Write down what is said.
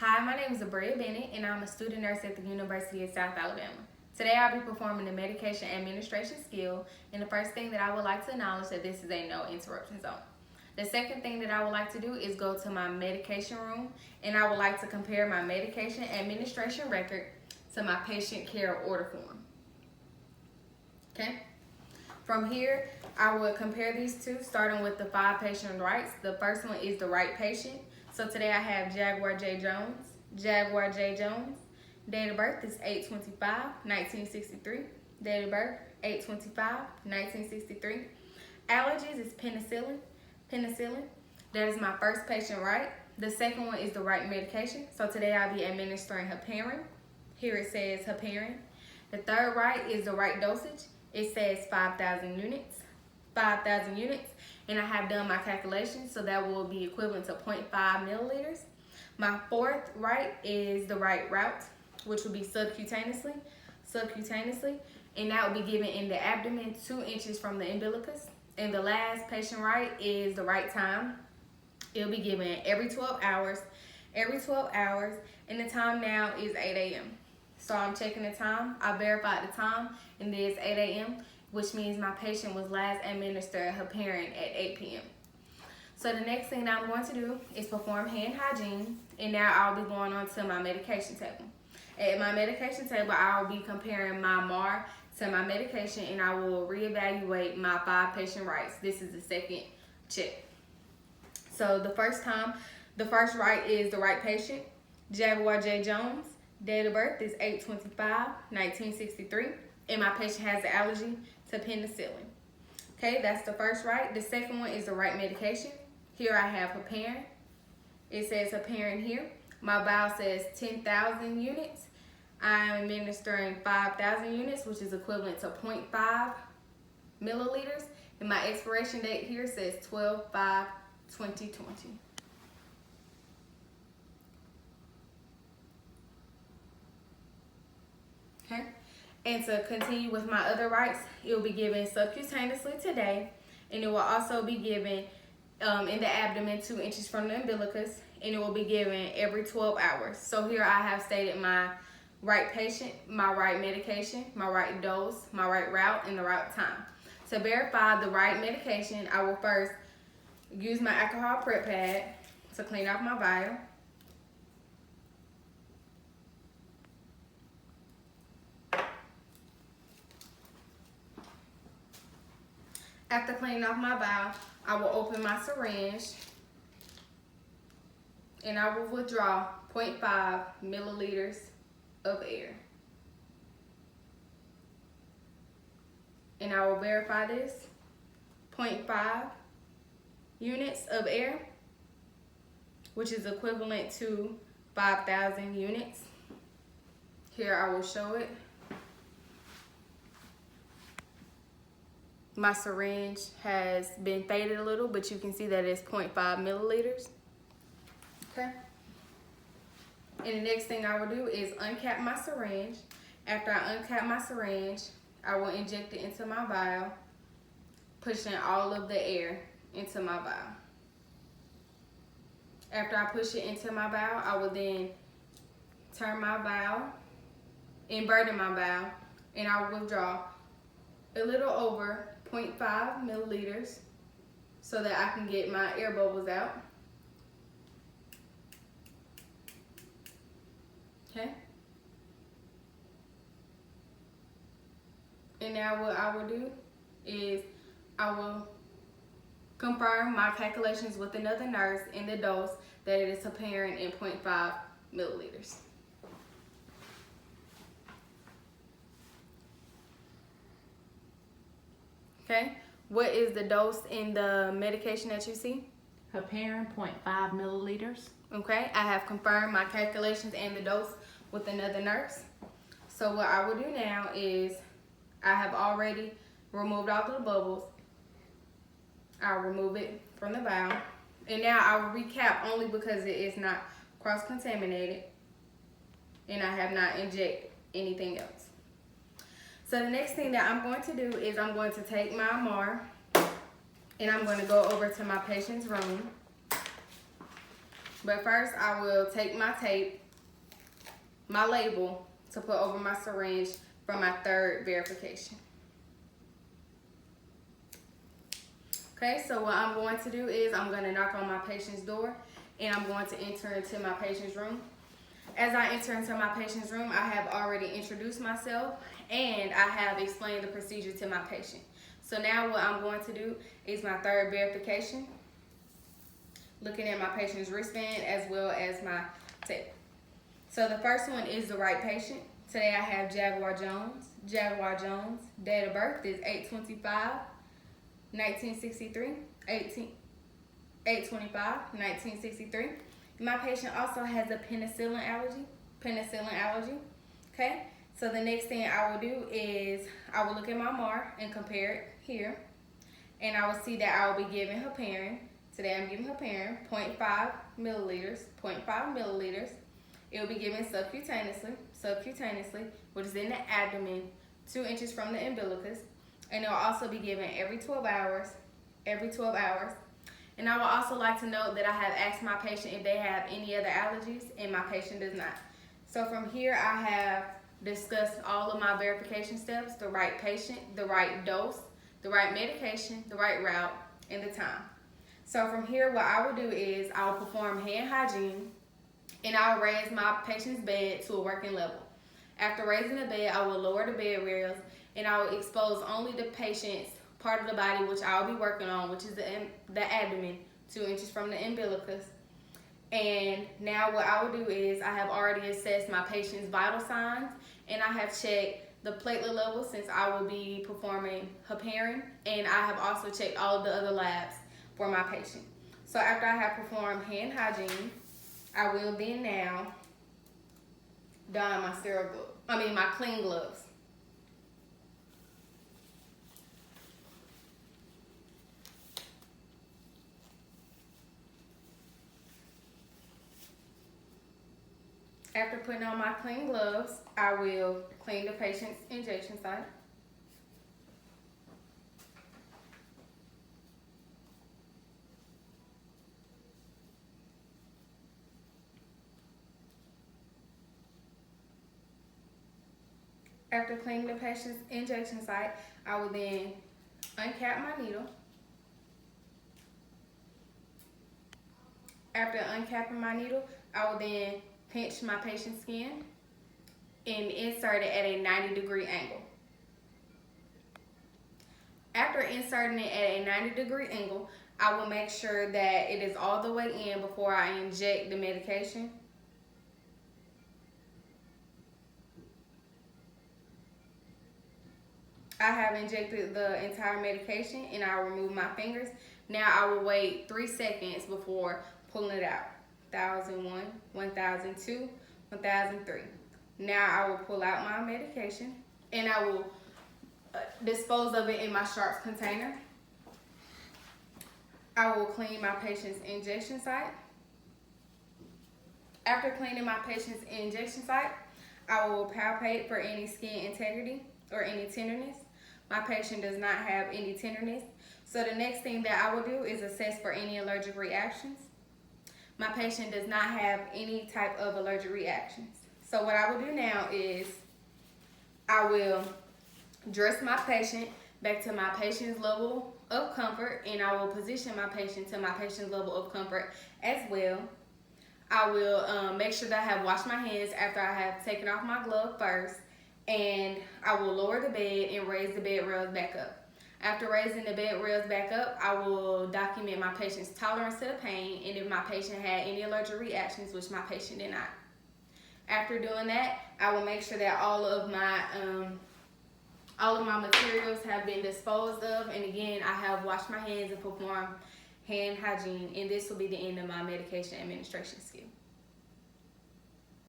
Hi, my name is Abrea Bennett, and I'm a student nurse at the University of South Alabama. Today I'll be performing the medication administration skill, and the first thing that I would like to acknowledge that this is a no interruption zone. The second thing that I would like to do is go to my medication room, and I would like to compare my medication administration record to my patient care order form. Okay? From here, I will compare these two, starting with the 5 patient rights. The first one is the right patient. So today I have Jaguar J. Jones. Jaguar J. Jones. Date of birth is 8/25/1963. Date of birth, 8/25/1963. Allergies is penicillin. Penicillin. That is my first patient right. The second one is the right medication. So today I'll be administering heparin. Here it says heparin. The third right is the right dosage. It says 5,000 units. 5,000 units. And I have done my calculations, so that will be equivalent to 0.5 milliliters. My fourth right is the right route, which will be subcutaneously, and that will be given in the abdomen 2 inches from the umbilicus. And the last patient right is the right time. It'll be given every 12 hours, and the time now is 8 a.m. So I'm checking the time. I verified the time, and it is 8 a.m., which means my patient was last administered heparin at 8 p.m. So the next thing that I'm going to do is perform hand hygiene, and now I'll be going on to my medication table. At my medication table, I'll be comparing my MAR to my medication, and I will reevaluate my 5 patient rights. This is the second check. So the first right is the right patient, Jaguar J. Jones. Date of birth is 8/25/1963, and my patient has an allergy to penicillin. Okay, that's the first right. The second one is the right medication. Here I have heparin. It says heparin here. My vial says 10,000 units. I'm administering 5,000 units, which is equivalent to 0.5 milliliters. And my expiration date here says 12/5/2020. Okay. And to continue with my other rights, it will be given subcutaneously today, and it will also be given in the abdomen 2 inches from the umbilicus, and it will be given every 12 hours. So here I have stated my right patient, my right medication, my right dose, my right route, and the right time. To verify the right medication, I will first use my alcohol prep pad to clean off my vial. After cleaning off my vial, I will open my syringe, and I will withdraw 0.5 milliliters of air. And I will verify this, 0.5 units of air, which is equivalent to 5,000 units. Here I will show it. My syringe has been faded a little, but you can see that it's 0.5 milliliters. Okay. And the next thing I will do is uncap my syringe. After I uncap my syringe, I will inject it into my vial, pushing all of the air into my vial. After I push it into my vial, I will then turn my vial, inverting my vial, and I will withdraw a little over 0.5 milliliters so that I can get my air bubbles out. Okay. And now what I will do is I will confirm my calculations with another nurse in the dose that it is heparin in 0.5 milliliters. Okay, what is the dose in the medication that you see? Heparin, 0.5 milliliters. Okay, I have confirmed my calculations and the dose with another nurse. So what I will do now is I have already removed all the bubbles. I'll remove it from the vial. And now I will recap only because it is not cross-contaminated and I have not injected anything else. So the next thing that I'm going to do is I'm going to take my MAR and I'm going to go over to my patient's room. But first, I will take my tape, my label, to put over my syringe for my third verification. Okay, so what I'm going to do is I'm going to knock on my patient's door and I'm going to enter into my patient's room. As I enter into my patient's room, I have already introduced myself and I have explained the procedure to my patient. So now what I'm going to do is my third verification, looking at my patient's wristband as well as my tape. So the first one is the right patient. Today I have Jaguar Jones. Jaguar Jones, date of birth is 8/25/1963, 8/25/1963. My patient also has a penicillin allergy. Okay, so the next thing I will do is I will look at my MAR and compare it here, and I will see that I will be giving heparin. Today I'm giving heparin 0.5 milliliters, 0.5 milliliters. It will be given subcutaneously, which is in the abdomen, 2 inches from the umbilicus, and it will also be given every 12 hours. And I would also like to note that I have asked my patient if they have any other allergies, and my patient does not. So from here, I have discussed all of my verification steps: the right patient, the right dose, the right medication, the right route, and the time. So from here, what I will do is I will perform hand hygiene, and I will raise my patient's bed to a working level. After raising the bed, I will lower the bed rails, and I will expose only the patient's part of the body, which I will be working on, which is the abdomen, 2 inches from the umbilicus. And now what I will do is I have already assessed my patient's vital signs, and I have checked the platelet level since I will be performing heparin, and I have also checked all of the other labs for my patient. So after I have performed hand hygiene, I will then now don my my clean gloves. After putting on my clean gloves, I will clean the patient's injection site. After cleaning the patient's injection site, I will then uncap my needle. After uncapping my needle, I will then pinch my patient's skin and insert it at a 90-degree angle. After inserting it at a 90-degree angle, I will make sure that it is all the way in before I inject the medication. I have injected the entire medication and I will remove my fingers. Now I will wait 3 seconds before pulling it out. 1001, 1002, 1003. Now I will pull out my medication and I will dispose of it in my sharps container. I will clean my patient's injection site. After cleaning my patient's injection site, I will palpate for any skin integrity or any tenderness. My patient does not have any tenderness. So the next thing that I will do is assess for any allergic reactions. My patient does not have any type of allergic reactions. So what I will do now is I will dress my patient back to my patient's level of comfort, and I will position my patient to my patient's level of comfort as well. I will make sure that I have washed my hands after I have taken off my glove first, and I will lower the bed and raise the bed rails back up. After raising the bed rails back up, I will document my patient's tolerance to the pain and if my patient had any allergic reactions, which my patient did not. After doing that, I will make sure that all of my materials have been disposed of, and again, I have washed my hands and performed hand hygiene, and this will be the end of my medication administration skill.